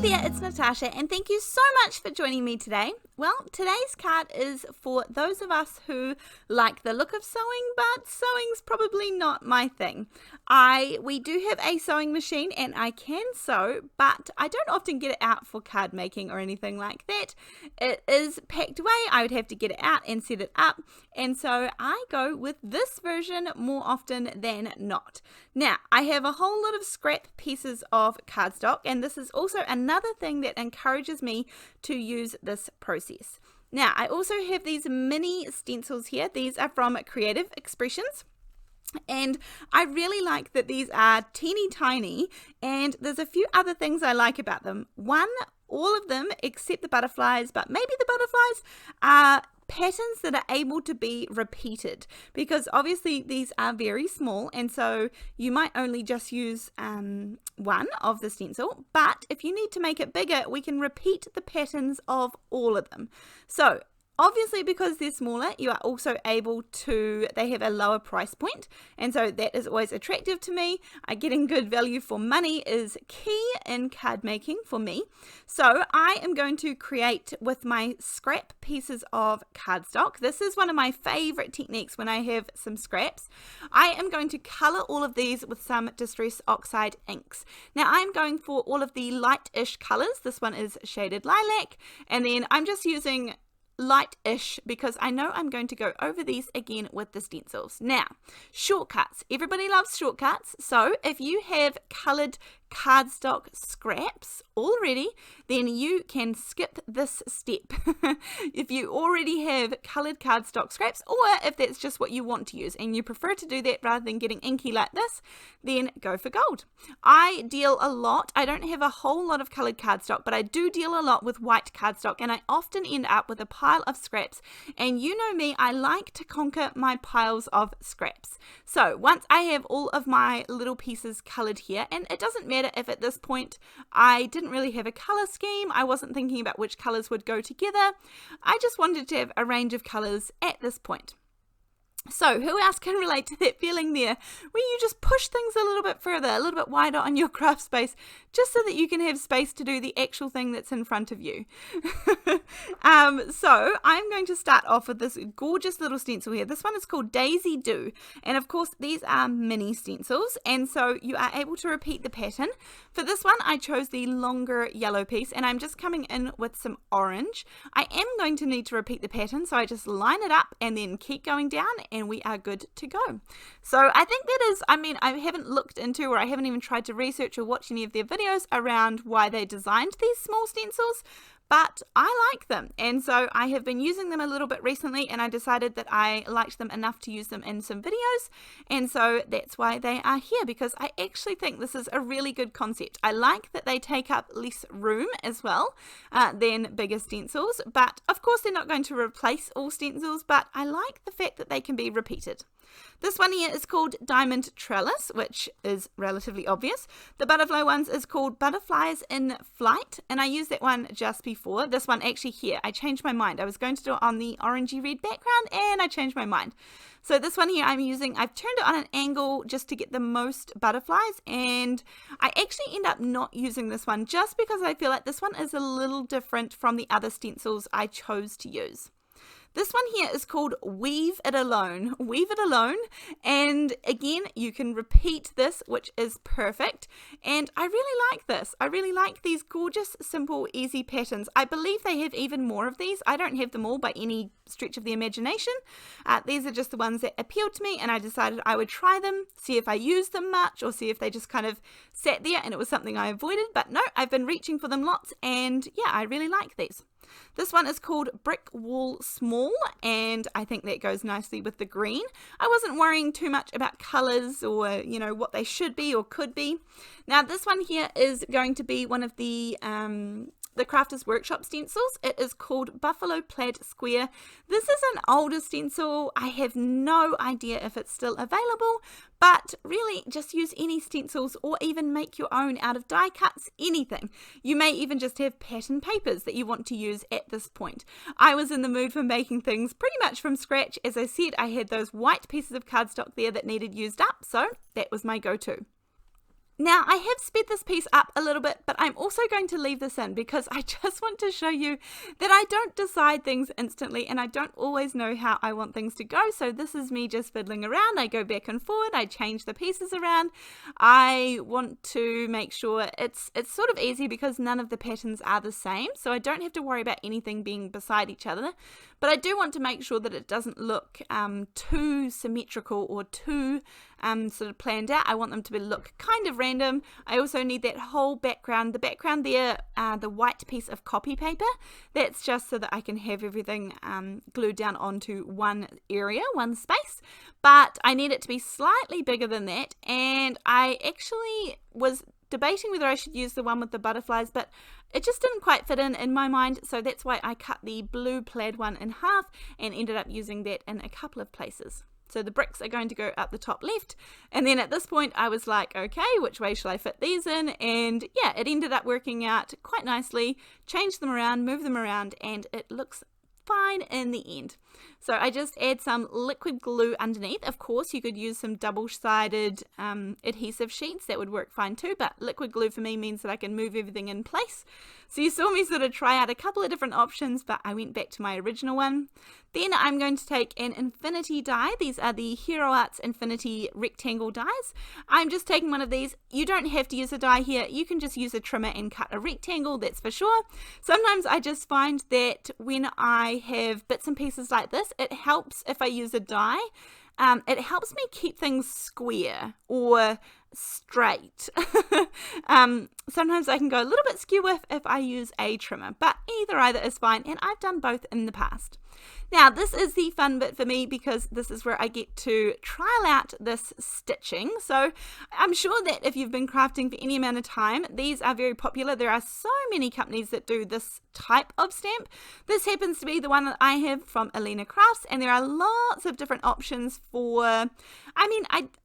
there, it's Natasha, and thank you so much for joining me today. Well, today's card is for those of us who like the look of sewing, but sewing's probably not my thing. We do have a sewing machine and I can sew, but I don't often get it out for card making or anything like that. It is packed away, I would have to get it out and set it up, and so I go with this version more often than not. Now, I have a whole lot of scrap pieces of cardstock, and this is also another thing that encourages me to use this process. Now, I also have these mini stencils here. These are from Creative Expressions, and I really like that these are teeny tiny, and there's a few other things I like about them. One, all of them except the butterflies, but maybe the butterflies are patterns that are able to be repeated, because obviously these are very small, and so you might only just use one of the stencil, but if you need to make it bigger, we can repeat the patterns of all of them. So obviously, because they're smaller, you are also able to, they have a lower price point, and so that is always attractive to me. Getting good value for money is key in card making for me. So I am going to create with my scrap pieces of cardstock. This is one of my favorite techniques when I have some scraps. I am going to color all of these with some Distress Oxide inks. Now I'm going for all of the light-ish colors. This one is shaded lilac, and then I'm just using light-ish because I know I'm going to go over these again with the stencils. Now, shortcuts. Everybody loves shortcuts, so if you have colored cardstock scraps already, then you can skip this step. If you already have colored cardstock scraps, or if that's just what you want to use and you prefer to do that rather than getting inky like this, then go for gold. I deal a lot, I don't have a whole lot of colored cardstock, but I do deal a lot with white cardstock, and I often end up with a pile of scraps, and you know me, I like to conquer my piles of scraps. So once I have all of my little pieces colored here, and it doesn't matter if at this point I didn't really have a color scheme, I wasn't thinking about which colors would go together, I just wanted to have a range of colors at this point. So who else can relate to that feeling there, where you just push things a little bit further, a little bit wider on your craft space, just so that you can have space to do the actual thing that's in front of you. So I'm going to start off with this gorgeous little stencil here. This one is called Daisy Do, and of course these are mini stencils, and so you are able to repeat the pattern. For this one I chose the longer yellow piece, and I'm just coming in with some orange. I am going to need to repeat the pattern, so I just line it up and then keep going down, and we are good to go. So I think that is, I mean, I haven't looked into, or I haven't even tried to research or watch any of their videos around why they designed these small stencils, but I like them, and so I have been using them a little bit recently, and I decided that I liked them enough to use them in some videos, and so that's why they are here, because I actually think this is a really good concept. I like that they take up less room as well than bigger stencils, but of course they're not going to replace all stencils, but I like the fact that they can be repeated. This one here is called Diamond Trellis, which is relatively obvious. The butterfly ones is called Butterflies in Flight, and I used that one just before. This one actually here, I changed my mind. I was going to do it on the orangey red background, and I changed my mind. So this one here I've turned it on an angle just to get the most butterflies, and I actually end up not using this one just because I feel like this one is a little different from the other stencils I chose to use. This one here is called Weave It Alone. Weave It Alone, and again you can repeat this, which is perfect, and I really like this. I really like these gorgeous, simple, easy patterns. I believe they have even more of these. I don't have them all by any stretch of the imagination. These are just the ones that appealed to me, and I decided I would try them, see if I used them much, or see if they just kind of sat there and it was something I avoided, but no, I've been reaching for them lots, and yeah, I really like these. This one is called Brick Wall Small, and I think that goes nicely with the green. I wasn't worrying too much about colors or, you know, what they should be or could be. Now this one here is going to be one of the Crafters Workshop stencils. It is called Buffalo Plaid Square. This is an older stencil. I have no idea if it's still available, but really just use any stencils or even make your own out of die cuts, anything. You may even just have pattern papers that you want to use at this point. I was in the mood for making things pretty much from scratch. As I said, I had those white pieces of cardstock there that needed used up, so that was my go-to. Now, I have sped this piece up a little bit, but I'm also going to leave this in because I just want to show you that I don't decide things instantly and I don't always know how I want things to go. So this is me just fiddling around. I go back and forward. I change the pieces around. I want to make sure it's sort of easy because none of the patterns are the same. So I don't have to worry about anything being beside each other. But I do want to make sure that it doesn't look too symmetrical or too sort of planned out. I want them to look kind of random. I also need that whole background, the background there, the white piece of copy paper. That's just so that I can have everything glued down onto one area, one space. But I need it to be slightly bigger than that. And I actually was debating whether I should use the one with the butterflies, but it just didn't quite fit in my mind, so that's why I cut the blue plaid one in half and ended up using that in a couple of places. So the bricks are going to go up the top left, and then at this point I was like, okay, which way shall I fit these in? And yeah, it ended up working out quite nicely. Change them around, move them around, and it looks fine in the end. So I just add some liquid glue underneath. Of course, you could use some double-sided adhesive sheets. That would work fine too, but liquid glue for me means that I can move everything in place. So you saw me sort of try out a couple of different options, but I went back to my original one. Then I'm going to take an infinity die. These are the Hero Arts Infinity rectangle dies. I'm just taking one of these. You don't have to use a die here. You can just use a trimmer and cut a rectangle, that's for sure. Sometimes I just find that when I have bits and pieces like this, it helps if I use a die. It helps me keep things square or straight. Sometimes I can go a little bit skew if I use a trimmer, but either is fine, and I've done both in the past. Now this is the fun bit for me because this is where I get to trial out this stitching. So I'm sure that if you've been crafting for any amount of time, these are very popular. There are so many companies that do this type of stamp. This happens to be the one that I have from Elena Crafts, and there are lots of different options for, I'm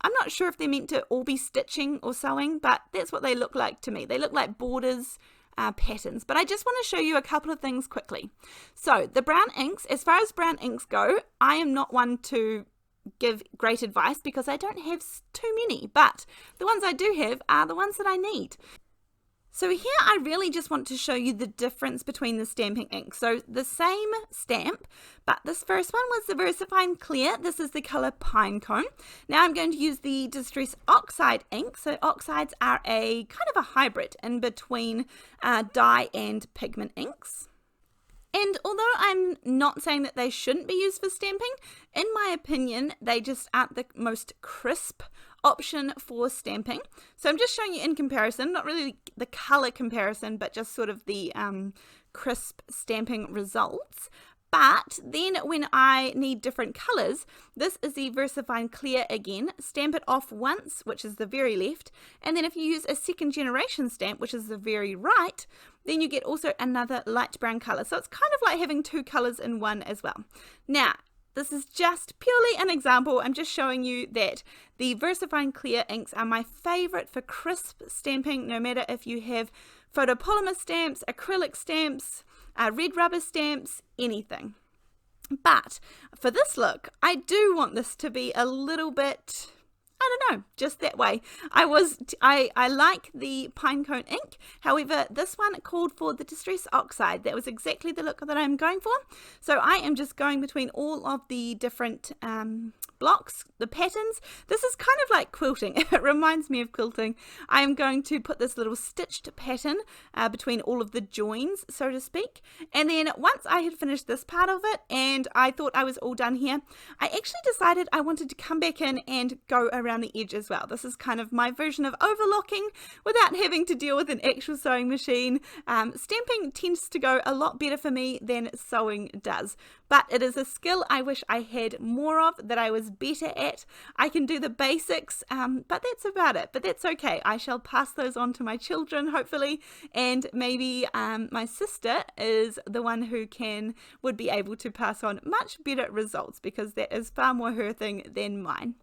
not sure if they're meant to all be stitching or sewing, but that's what they look like to me. They look like borders, patterns, but I just want to show you a couple of things quickly. So the brown inks, as far as brown inks go, I am not one to give great advice because I don't have too many, but the ones I do have are the ones that I need. So here I really just want to show you the difference between the stamping ink. So the same stamp, but this first one was the VersaFine Clear. This is the color Pinecone. Now I'm going to use the Distress Oxide ink. So oxides are a kind of a hybrid in between dye and pigment inks. And although I'm not saying that they shouldn't be used for stamping, in my opinion, they just aren't the most crisp option for stamping. So I'm just showing you in comparison, not really the color comparison, but just sort of the crisp stamping results. But then when I need different colors, this is the VersaFine Clear again. Stamp it off once, which is the very left, and then if you use a second generation stamp, which is the very right, then you get also another light brown color. So it's kind of like having two colors in one as well. Now, this is just purely an example. I'm just showing you that the VersaFine Clear inks are my favorite for crisp stamping, no matter if you have photopolymer stamps, acrylic stamps, red rubber stamps, anything. But for this look, I do want this to be a little bit, I don't know, just that way. I like the Pinecone ink. However, this one called for the Distress Oxide. That was exactly the look that I'm going for. So I am just going between all of the different blocks, the patterns. This is kind of like quilting. It reminds me of quilting. I am going to put this little stitched pattern between all of the joins, so to speak. And then once I had finished this part of it and I thought I was all done here, I actually decided I wanted to come back in and go around the edge as well. This is kind of my version of overlocking without having to deal with an actual sewing machine. Stamping tends to go a lot better for me than sewing does, but it is a skill I wish I had more of, that I was better at. I can do the basics, but that's about it. But that's okay. I shall pass those on to my children, hopefully, and maybe my sister is the one who would be able to pass on much better results, because that is far more her thing than mine.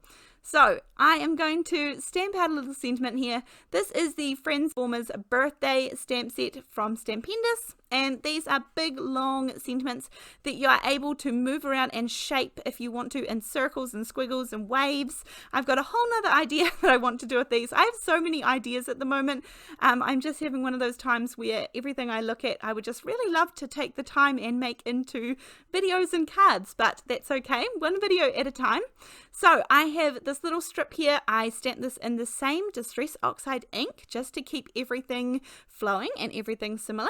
So I am going to stamp out a little sentiment here. This is the FransFormers birthday stamp set from Stampendous, and these are big long sentiments that you are able to move around and shape if you want to, in circles and squiggles and waves. I've got a whole nother idea that I want to do with these. I have so many ideas at the moment. I'm just having one of those times where everything I look at I would just really love to take the time and make into videos and cards, but that's okay, one video at a time. So I have this little strip here. I stamped this in the same Distress Oxide ink just to keep everything flowing and everything similar.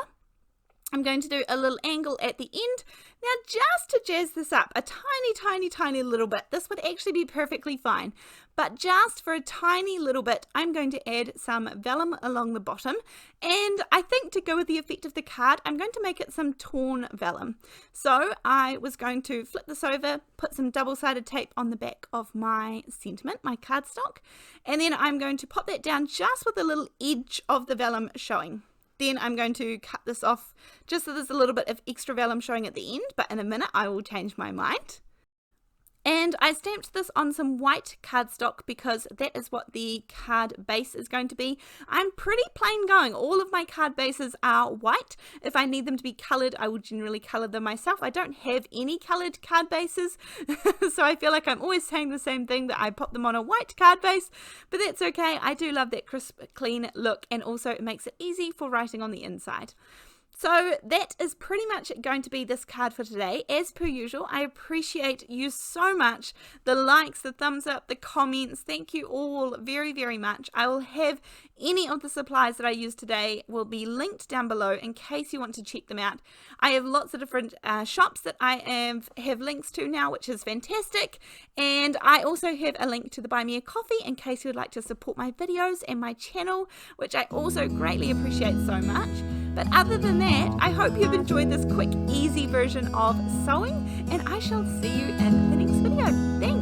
I'm going to do a little angle at the end. Now, just to jazz this up a tiny little bit, this would actually be perfectly fine, but just for a tiny little bit, I'm going to add some vellum along the bottom, and I think to go with the effect of the card, I'm going to make it some torn vellum. So I was going to flip this over, put some double-sided tape on the back of my sentiment, my cardstock, and then I'm going to pop that down just with a little edge of the vellum showing. Then I'm going to cut this off just so there's a little bit of extra vellum showing at the end, but in a minute I will change my mind. And I stamped this on some white cardstock because that is what the card base is going to be. I'm pretty plain going. All of my card bases are white. If I need them to be coloured, I will generally colour them myself. I don't have any coloured card bases, so I feel like I'm always saying the same thing, that I pop them on a white card base, but that's okay. I do love that crisp, clean look, and also it makes it easy for writing on the inside. So that is pretty much going to be this card for today. As per usual, I appreciate you so much. The likes, the thumbs up, the comments. Thank you all very much. I will have any of the supplies that I used today will be linked down below in case you want to check them out. I have lots of different shops that I have links to now, which is fantastic. And I also have a link to the Buy Me a Coffee in case you would like to support my videos and my channel, which I also greatly appreciate so much. But other than that, I hope you've enjoyed this quick, easy version of sewing, and I shall see you in the next video. Thanks.